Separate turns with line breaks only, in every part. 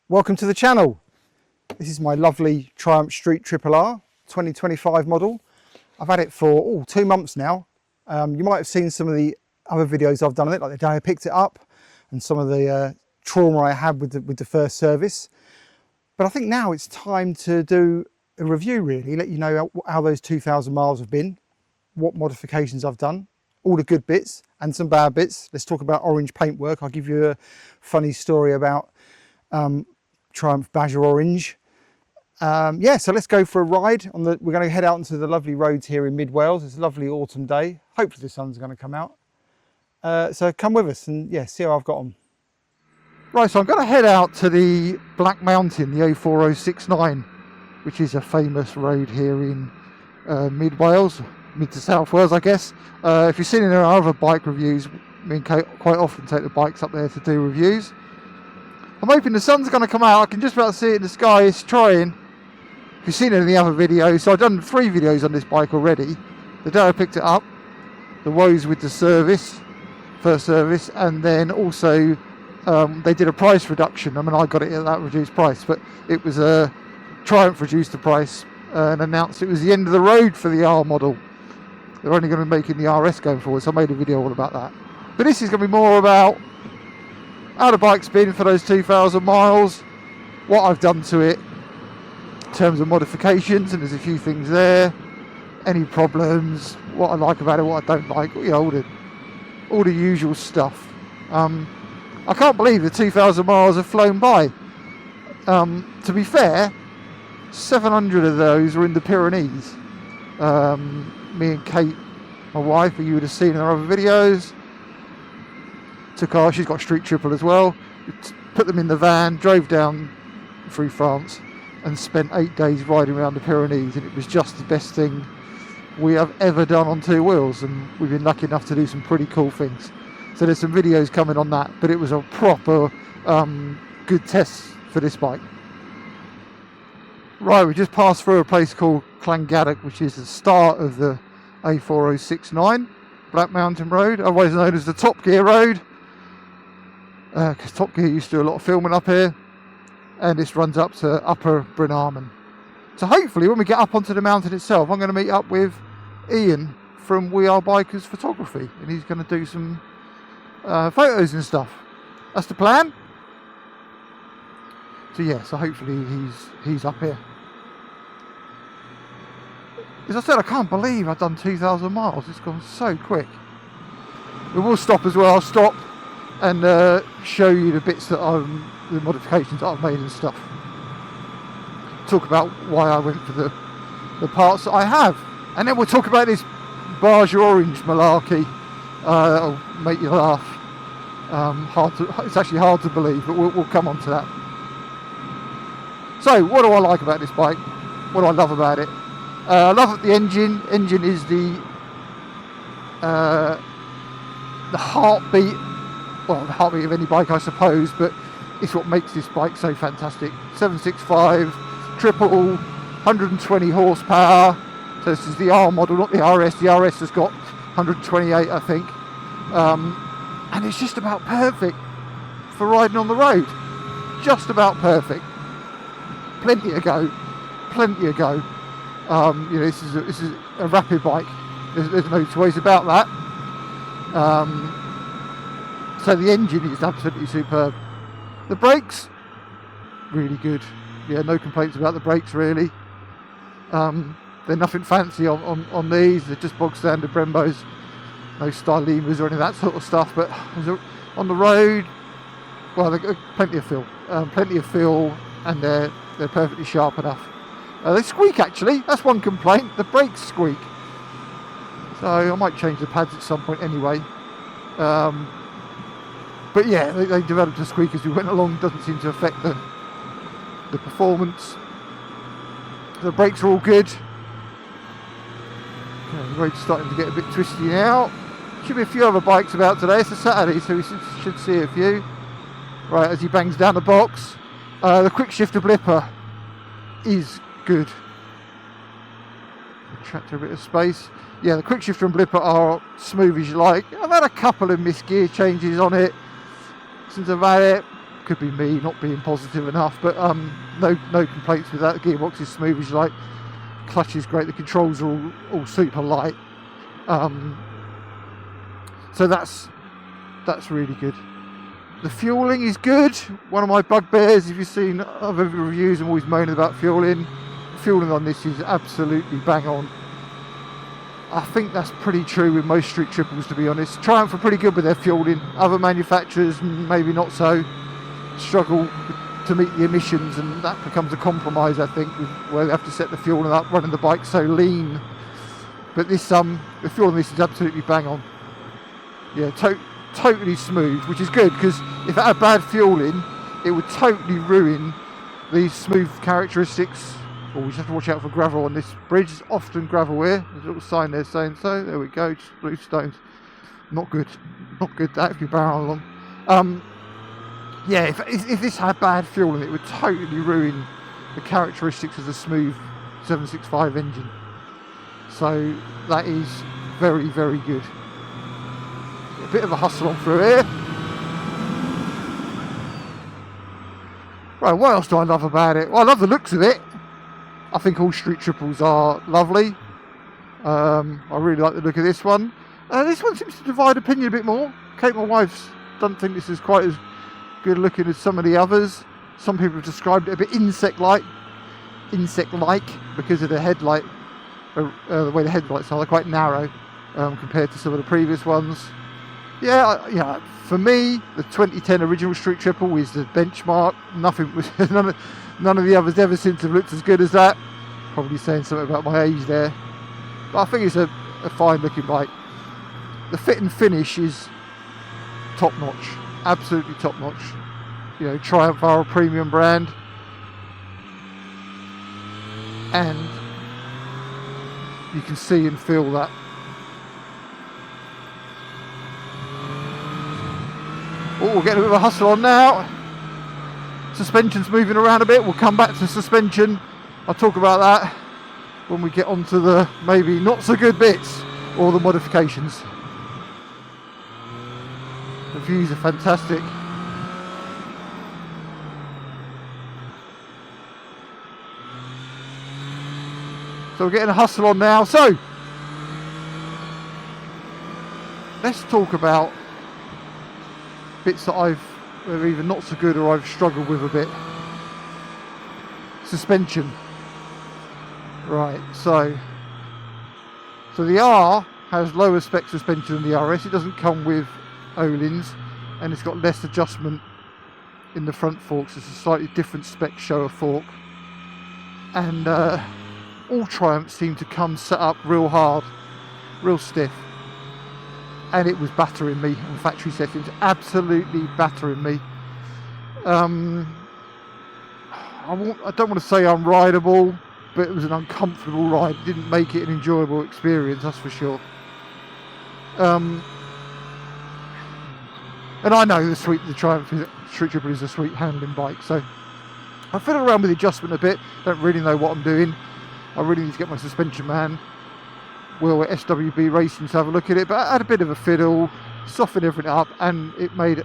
Welcome to the channel. This is my lovely Triumph Street Triple R 2025 model. I've had it for 2 months now. You might have seen some of the other videos I've done on it, like the day I picked it up and some of the trauma I had with the first service. But I think now it's time to do a review, really, let you know how those 2,000 miles have been, what modifications I've done, all the good bits and some bad bits. Let's talk about orange paintwork. I'll give you a funny story about Triumph Badger Orange. Yeah, so let's go for a ride. We're going to head out into the lovely roads here in mid Wales. It's a lovely autumn day. Hopefully the sun's going to come out. So come with us and yeah, see how I've got on. Right, so I'm going to head out to the Black Mountain, the A4069, which is a famous road here in mid Wales, mid to south Wales, I guess. If you've seen in our other bike reviews, me and Kate quite often take the bikes up there to do reviews. I'm hoping the sun's going to come out. I can just about see it in the sky. It's trying. If you've seen it in the other videos, so I've done 3 videos on this bike already. The day I picked it up, the woes with the service, first service, and then also they did a price reduction. I mean, I got it at that reduced price, but it was a Triumph reduced the price and announced it was the end of the road for the R model. They're only going to be making the RS going forward, so I made a video all about that. But this is going to be more about how the bike's been for those 2,000 miles, what I've done to it in terms of modifications, and there's a few things there, any problems, what I like about it, what I don't like, you know, all the usual stuff. I can't believe the 2,000 miles have flown by. To be fair, 700 of those were in the Pyrenees. Me and Kate, my wife, who you would have seen in our other videos, took her, she's got a street triple as well, put them in the van, drove down through France and spent 8 days riding around the Pyrenees, and it was just the best thing we have ever done on 2 wheels, and we've been lucky enough to do some pretty cool things. So there's some videos coming on that, but it was a proper good test for this bike. Right, we just passed through a place called Llangadach, which is the start of the A4069 Black Mountain Road, otherwise known as the Top Gear Road, because Top Gear used to do a lot of filming up here, and this runs up to Upper Bryn Arman. So hopefully when we get up onto the mountain itself, I'm going to meet up with Ian from We Are Bikers Photography, and he's going to do some photos and stuff. That's the plan. So yeah, so hopefully he's up here. As I said, I can't believe I've done 2,000 miles. It's gone so quick. We will stop as well. I'll stop and show you the bits that the modifications that I've made and stuff. Talk about why I went for the parts that I have, and then we'll talk about this Badger Orange malarkey. That'll make you laugh. It's actually hard to believe, but we'll come on to that. So, what do I like about this bike? What do I love about it? I love the engine. Engine is the heartbeat. Well, the heartbeat of any bike, I suppose, but it's what makes this bike so fantastic. 765 triple, 120 horsepower. So this is the R model, not the RS. The RS has got 128, I think. And it's just about perfect for riding on the road. Just about perfect. Plenty to go. Plenty to go. You know, this is a rapid bike. There's no two ways about that. So the engine is absolutely superb. The brakes, really good. Yeah, no complaints about the brakes really. They're nothing fancy on these. They're just bog standard Brembos. No Stylemas or any of that sort of stuff. But on the road, well, they've got plenty of feel. Plenty of feel, and they're perfectly sharp enough. They squeak actually. That's one complaint. The brakes squeak. So I might change the pads at some point anyway. But yeah, they developed a squeak as we went along. Doesn't seem to affect the performance. The brakes are all good. Okay, the road's starting to get a bit twisty now. Should be a few other bikes about today. It's a Saturday, so we should see a few. Right, as he bangs down the box. The quick shifter blipper is good. Tractor a bit of space. Yeah, the quick shifter and blipper are smooth as you like. I've had a couple of missed gear changes on it since I've had it. could be me not being positive enough, but no complaints with that. The gearbox is smooth as you like, clutch is great, the controls are all super light, so that's really good. The fueling is good. One of my bugbears, if you've seen other reviews, I'm always moaning about fueling. The fueling on this is absolutely bang on. I think that's pretty true with most street triples, to be honest. Triumph are pretty good with their fueling. Other manufacturers maybe not so. Struggle to meet the emissions, and that becomes a compromise, I think, where they have to set the fueling up, running the bike so lean. But this the fuel on this is absolutely bang on. Yeah, totally smooth, which is good, because if it had bad fueling, it would totally ruin these smooth characteristics. Oh, we just have to watch out for gravel on this bridge. It's often gravel here. There's a little sign there saying so. There we go, just blue stones. Not good. Not good that if you barrel along. Yeah, if this had bad fueling, it would totally ruin the characteristics of the smooth 765 engine. So that is very, very good. A bit of a hustle on through here. Right, what else do I love about it? Well, I love the looks of it. I think all street triples are lovely. I really like the look of this one. This one seems to divide opinion a bit more. Kate, my wife, doesn't think this is quite as good looking as some of the others. Some people have described it a bit insect-like because of the headlight, the way the headlights are. They're quite narrow compared to some of the previous ones. Yeah, for me, the 2010 original Street Triple is the benchmark. None of the others ever seem to have looked as good as that. Probably saying something about my age there. But I think it's a fine looking bike. The fit and finish is top notch. Absolutely top notch. You know, Triumph are a premium brand. And you can see and feel that. Oh, we're getting a bit of a hustle on now. Suspension's moving around a bit. We'll come back to suspension. I'll talk about that when we get onto the maybe not so good bits or the modifications. The views are fantastic. So we're getting a hustle on now. So let's talk about bits that are either not so good or I've struggled with a bit. Suspension. Right, so the R has lower spec suspension than the RS. It doesn't come with Öhlins, and it's got less adjustment in the front forks. It's a slightly different spec Showa fork, and all Triumphs seem to come set up real hard, real stiff. And it was battering me on factory settings, absolutely battering me. I don't want to say unrideable, but it was an uncomfortable ride. It didn't make it an enjoyable experience, that's for sure. And I know the Triumph Street Triple is a sweet handling bike, so I fiddle around with the adjustment a bit. Don't really know what I'm doing. I really need to get my suspension man Will at SWB Racing to have a look at it, but I had a bit of a fiddle, softened everything up, and it made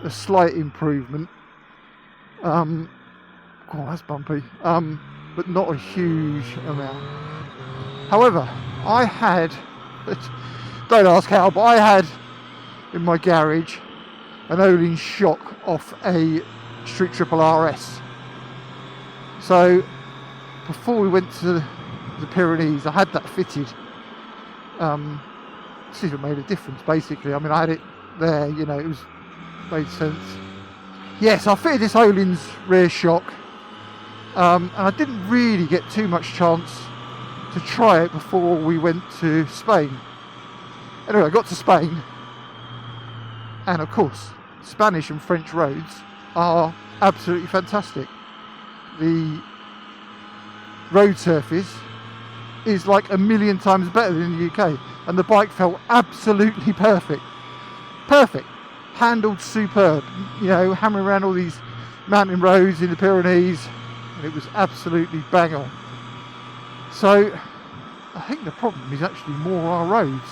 a slight improvement. Oh, that's bumpy, but not a huge amount. However, I had, don't ask how, but I had in my garage an Öhlins shock off a Street Triple RS. So before we went to the Pyrenees, I had that fitted. See if it made a difference, basically. I mean, I had it there, you know, it made sense. Yes, I fitted this Öhlins rear shock, and I didn't really get too much chance to try it before we went to Spain. Anyway, I got to Spain, and of course, Spanish and French roads are absolutely fantastic. The road surface is like a million times better than the UK, and the bike felt absolutely perfect. Handled superb, you know, hammering around all these mountain roads in the Pyrenees, and it was absolutely bang on. So I think the problem is actually more our roads,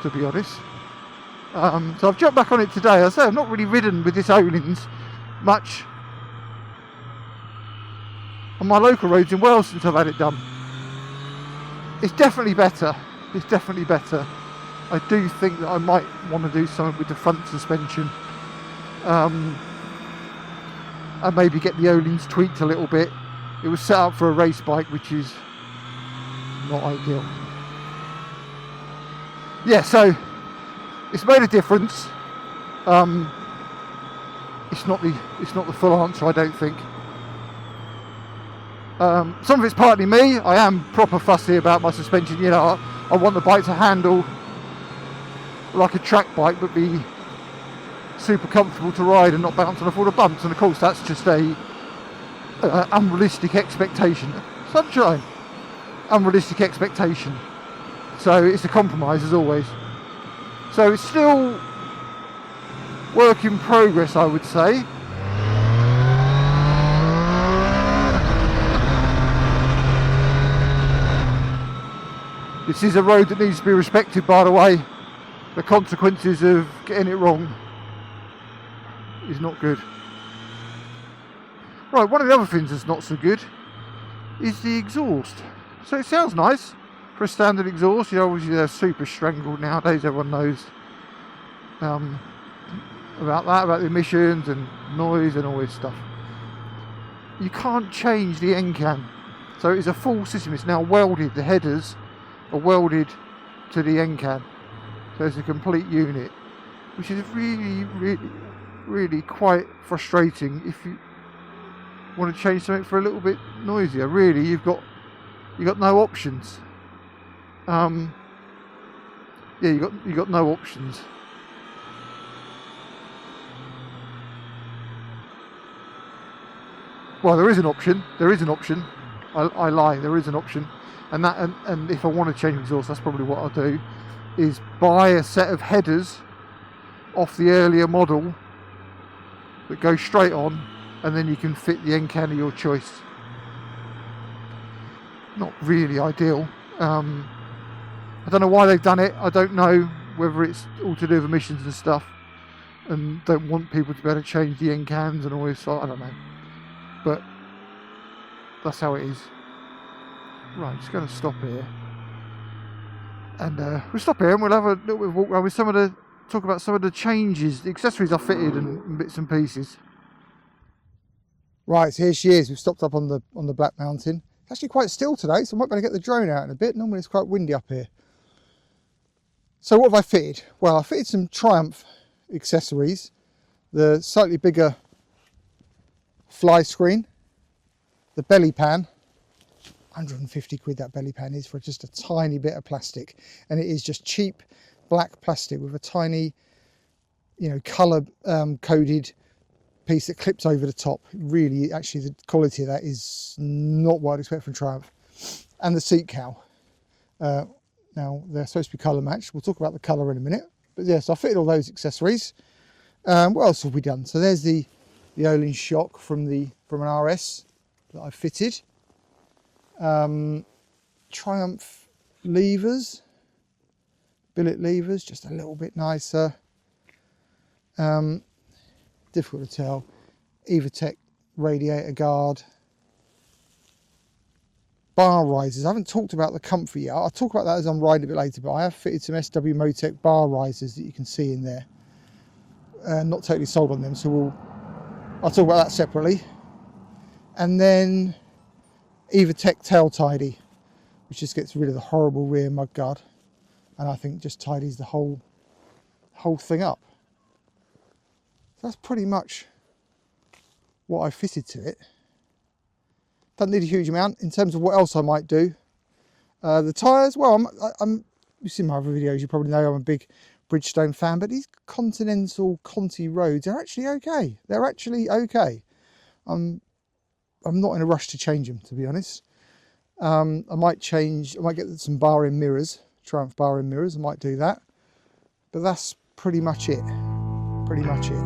to be honest. So I've jumped back on it today. I say I've not really ridden with this Öhlins much on my local roads in Wales since I've had it done. It's definitely better. It's definitely better. I do think that I might want to do something with the front suspension. And maybe get the O-rings tweaked a little bit. It was set up for a race bike, which is not ideal. Yeah, so it's made a difference. It's not the full answer, I don't think. Some of it's partly me. I am proper fussy about my suspension. You know, I want the bike to handle like a track bike, but be super comfortable to ride and not bounce off all the bumps. And of course, that's just a unrealistic expectation. Sunshine, unrealistic expectation. So it's a compromise as always. So it's still work in progress, I would say. This is a road that needs to be respected, by the way. The consequences of getting it wrong is not good. Right, one of the other things that's not so good is the exhaust. So it sounds nice for a standard exhaust. You know, obviously they're super strangled nowadays. Everyone knows about that, about the emissions and noise and all this stuff. You can't change the end can. So it's a full system. It's now welded. The headers are welded to the end can. So it's a complete unit, which is really quite frustrating if you want to change something for a little bit noisier. Really, you've got no options. Yeah, you got no options. Well, there is an option. There is an option. I lie. There is an option, and if I want to change exhaust, that's probably what I'll do. Is buy a set of headers off the earlier model that go straight on, and then you can fit the end can of your choice. Not really ideal. I don't know why they've done it. I don't know whether it's all to do with emissions and stuff, and don't want people to be able to change the end cans and all this. I don't know, but that's how it is. Right, just going to stop here. And we'll stop here and we'll have a little bit of walk around with talk about some of the changes, the accessories I fitted and bits and pieces. Right, so here she is. We've stopped up on the Black Mountain. It's actually quite still today, so I might be able to get the drone out in a bit. Normally it's quite windy up here. So what have I fitted? Well, I fitted some Triumph accessories. The slightly bigger fly screen, the belly pan. 150 quid that belly pan is for just a tiny bit of plastic, and it is just cheap black plastic with a tiny, you know, colour coded piece that clips over the top. Really, actually, the quality of that is not what I'd expect from Triumph. And the seat cowl. Now they're supposed to be colour matched. We'll talk about the colour in a minute. But yes, I fitted all those accessories. What else have we done? So there's the O-ring shock from an RS that I fitted. Triumph levers, billet levers, just a little bit nicer. Difficult to tell. Evotech radiator guard. Bar risers. I haven't talked about the comfort yet. I'll talk about that as I'm riding a bit later, but I have fitted some SW Motec bar risers that you can see in there. Not totally sold on them, so I'll talk about that separately. And then Evotech tail tidy, which just gets rid of the horrible rear mudguard, and I think just tidies the whole thing up. So that's pretty much what I fitted to it. Doesn't need a huge amount. In terms of what else I might do, the tyres, well, you've seen my other videos, you probably know I'm a big Bridgestone fan, but these Continental Conti roads are actually okay. They're actually okay. I'm not in a rush to change them, to be honest. I might get some bar-in mirrors, Triumph bar-in mirrors, I might do that. But that's pretty much it. Pretty much it.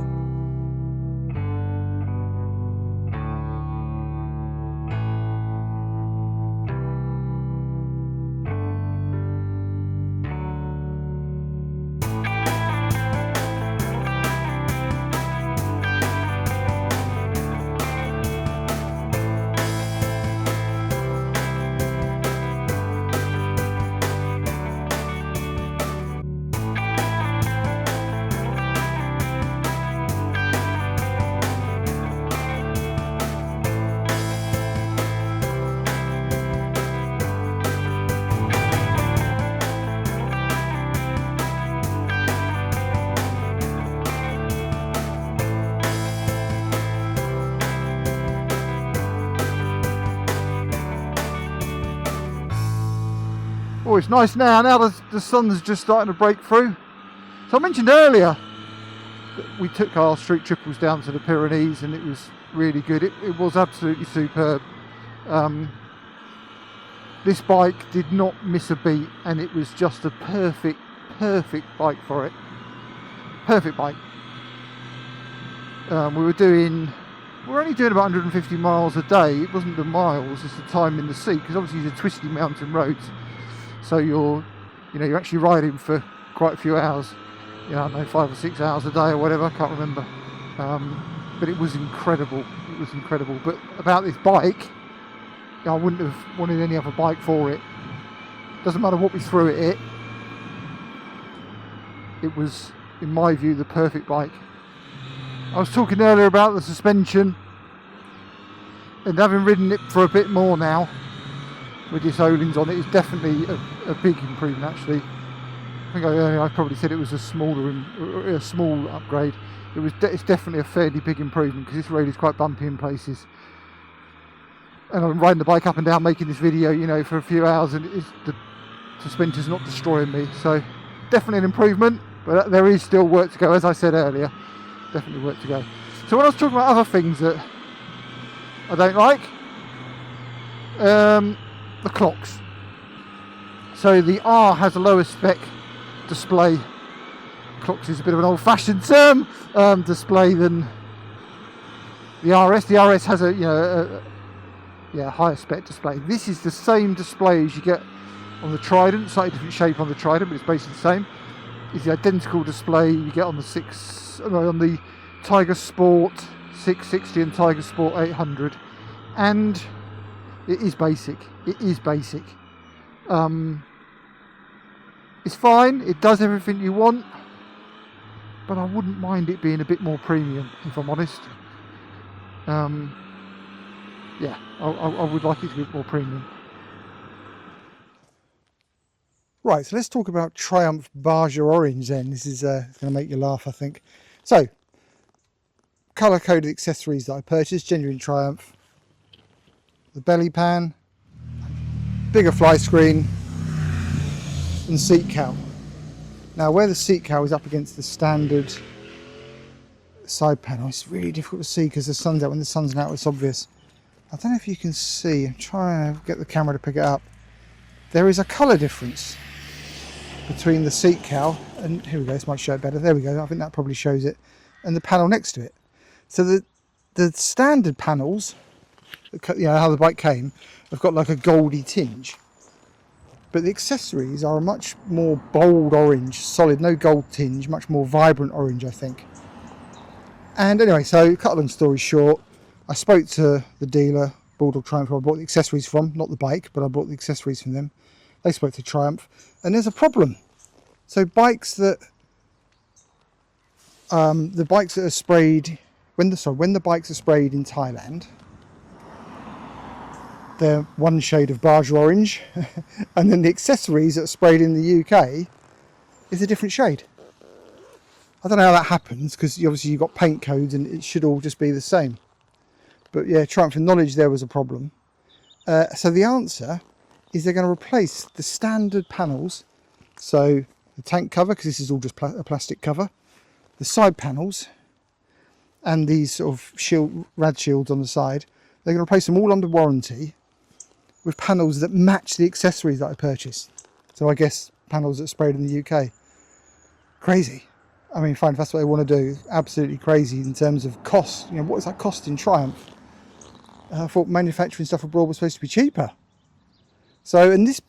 it's nice now. Now the sun's just starting to break through. So I mentioned earlier that we took our street triples down to the Pyrenees, and it was really good. It was absolutely superb. This bike did not miss a beat, and it was just a perfect bike for it. Perfect bike. We were only doing about 150 miles a day. It wasn't the miles, it's the time in the seat, because obviously these are twisty mountain roads, so you're actually riding for quite a few hours. I don't know, 5 or 6 hours a day or whatever, I can't remember. But it was incredible. It was incredible. But about this bike, I wouldn't have wanted any other bike for it. Doesn't matter what we threw at it. It was, in my view, the perfect bike. I was talking earlier about the suspension, and having ridden it for a bit more now with this Öhlins on it is definitely a big improvement. Actually, I think I probably said it was a small upgrade. It's definitely a fairly big improvement, because this road is quite bumpy in places, and I'm riding the bike up and down making this video, for a few hours, and the suspension's not destroying me. So definitely an improvement, but there is still work to go, as I said earlier. Definitely work to go. So when I was talking about other things that I don't like, the clocks. So the R has a lower spec display. Clocks is a bit of an old-fashioned term, display than the RS. The RS has a higher spec display. This is the same display as you get on the Trident, slightly different shape on the Trident, but it's basically the same. It's the identical display you get on the Tiger Sport 660 and Tiger Sport 800, and it is basic. It's fine, it does everything you want, but I wouldn't mind it being a bit more premium, if I'm honest. I would like it to be a bit more premium. Right, so let's talk about Triumph Baja Orange then. This is going to make you laugh, I think. So, colour-coded accessories that I purchased, genuine Triumph. The belly pan, bigger fly screen, and seat cowl. Now, where the seat cowl is up against the standard side panel, it's really difficult to see because the sun's out. When the sun's out, it's obvious. I don't know if you can see. I'm trying to get the camera to pick it up. There is a colour difference between the seat cowl, and here we go, this might show it better. There we go, I think that probably shows it, and the panel next to it. So the standard panels, how the bike came, have got like a goldy tinge. But the accessories are a much more bold orange, solid, no gold tinge, much more vibrant orange, I think. And anyway, so cut a long story short, I spoke to the dealer, Bulldog Triumph, who I bought the accessories from, not the bike, but I bought the accessories from them. They spoke to Triumph, and there's a problem. So bikes that, the bikes that are sprayed, when the bikes are sprayed in Thailand, they're one shade of Baja Orange, and then the accessories that are sprayed in the UK is a different shade. I don't know how that happens, because obviously you've got paint codes and it should all just be the same. But yeah, Triumph acknowledged there was a problem. So the answer is they're going to replace the standard panels, so the tank cover, because this is all just a plastic cover, the side panels, and these sort of rad shields on the side. They're going to replace them all under warranty with panels that match the accessories that I purchased. So I guess panels that are sprayed in the UK. Crazy. I mean, fine, if that's what they want to do, absolutely crazy in terms of cost. What is that cost in Triumph? I thought manufacturing stuff abroad was supposed to be cheaper. So, and this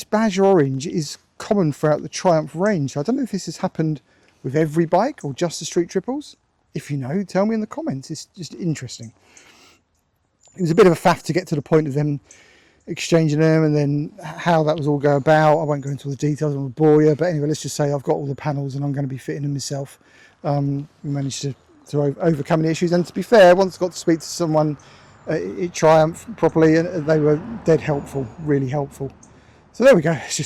Baja Orange is common throughout the Triumph range. So I don't know if this has happened with every bike or just the street triples. If you know, tell me in the comments. It's just interesting. It was a bit of a faff to get to the point of them exchanging them, and then how that was all go about. I won't go into all the details, I won't bore you, but anyway, let's just say I've got all the panels and I'm going to be fitting them myself. We managed to overcome the issues, and to be fair, once I got to speak to someone at Triumph properly, and they were dead helpful, really helpful. So there we go. It's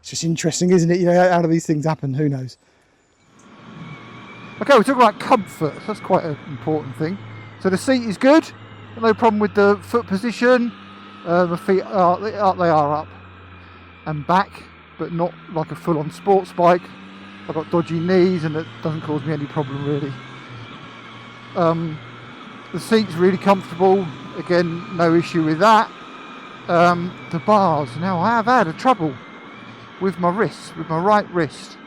just interesting, isn't it? How do these things happen? Who knows? Okay, we're talking about comfort. That's quite an important thing. So the seat is good, no problem with the foot position. The feet are up. and back, but not like a full-on sports bike. I've got dodgy knees and it doesn't cause me any problem really. The seat's really comfortable, again no issue with that. The bars, now I have had a trouble with my wrist, with my right wrist.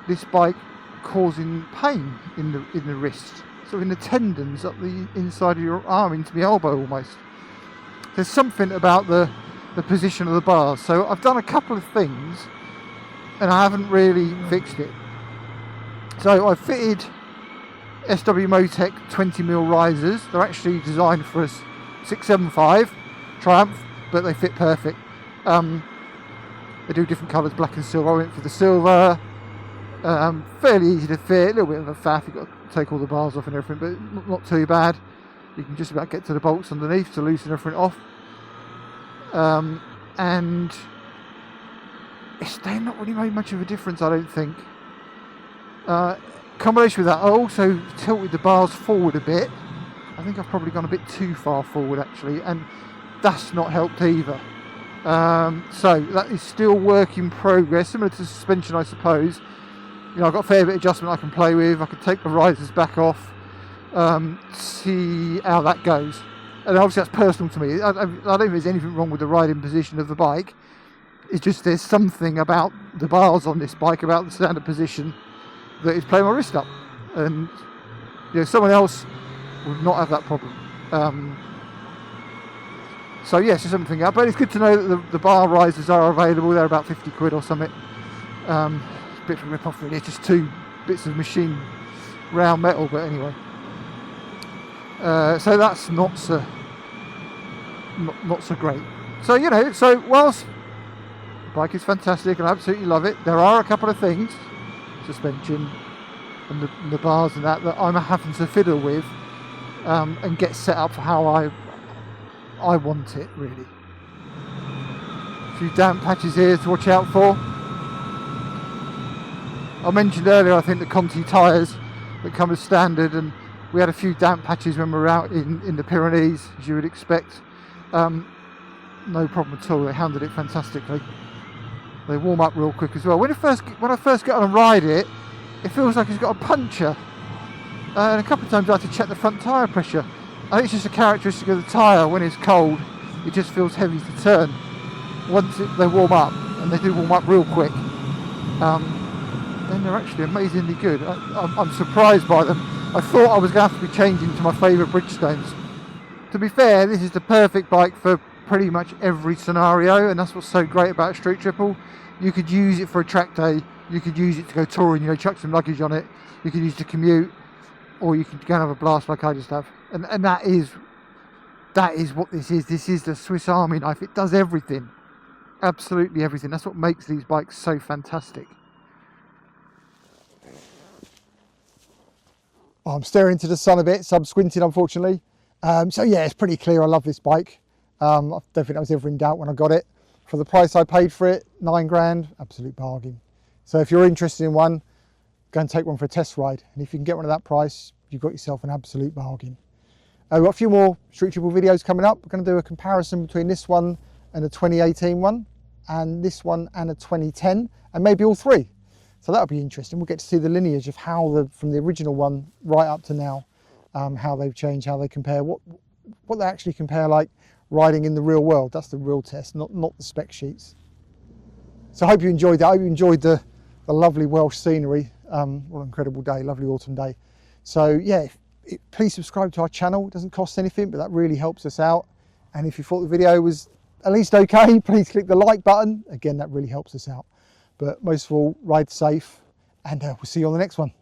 This bike causing pain in the wrist, so in the tendons up the inside of your arm into my elbow almost. There's something about the position of the bars, so I've done a couple of things and I haven't really fixed it. So I fitted SW Motec 20mm risers. They're actually designed for a 675 Triumph, but they fit perfect. They do different colours, black and silver. I went for the silver. Fairly easy to fit, a little bit of a faff, you've got to take all the bars off and everything, but not too bad. You can just about get to the bolts underneath to loosen everything off. And they've not really made much of a difference, I don't think. Combination with that, I also tilted the bars forward a bit. I think I've probably gone a bit too far forward actually, and that's not helped either. So that is still work in progress, similar to suspension I suppose. You know, I've got a fair bit of adjustment I can play with. I can take the risers back off, see how that goes. And obviously that's personal to me. I don't think there's anything wrong with the riding position of the bike. It's just there's something about the bars on this bike, about the standard position, that is playing my wrist up. And you know, someone else would not have that problem. So yes, there's something out. But it's good to know that the bar risers are available. They're about 50 quid or something. A bit of a rip off really. It's just 2 bits of machine round metal, but anyway. So that's not so great. So you know, so whilst the bike is fantastic and I absolutely love it, there are a couple of things, suspension and the bars and that I'm having to fiddle with and get set up for how I want it really. A few damp patches here to watch out for. I mentioned earlier I think the Conti tyres that come as standard, and we had a few damp patches when we were out in the Pyrenees, as you would expect. No problem at all, they handled it fantastically. They warm up real quick as well. When I first get on and ride it, it feels like it's got a puncture. And a couple of times I had to check the front tyre pressure. I think it's just a characteristic of the tyre. When it's cold, it just feels heavy to turn. Once they warm up, and they do warm up real quick, then they're actually amazingly good. I'm surprised by them. I thought I was going to have to be changing to my favourite Bridgestones. To be fair, this is the perfect bike for pretty much every scenario, and that's what's so great about a street triple. You could use it for a track day, you could use it to go touring, you know, chuck some luggage on it, you could use it to commute, or you could go and have a blast like I just have. And that is what this is. This is the Swiss Army knife. It does everything. Absolutely everything. That's what makes these bikes so fantastic. Oh, I'm staring into the sun a bit, so I'm squinting unfortunately. So yeah, it's pretty clear I love this bike. I don't think that was ever in doubt when I got it. For the price I paid for it, 9 grand, absolute bargain. So if you're interested in one, go and take one for a test ride. And if you can get one at that price, you've got yourself an absolute bargain. We've got a few more Street Triple videos coming up. We're going to do a comparison between this one and a 2018 one, and this one and a 2010, and maybe all three. So that'll be interesting. We'll get to see the lineage of how from the original one right up to now, how they've changed, how they compare, what they actually compare like riding in the real world. That's the real test, not the spec sheets. So I hope you enjoyed that. I hope you enjoyed the lovely Welsh scenery. What an incredible day, lovely autumn day. So yeah, please subscribe to our channel. It doesn't cost anything, but that really helps us out. And if you thought the video was at least okay, please click the like button. Again, that really helps us out. But most of all, ride safe, and we'll see you on the next one.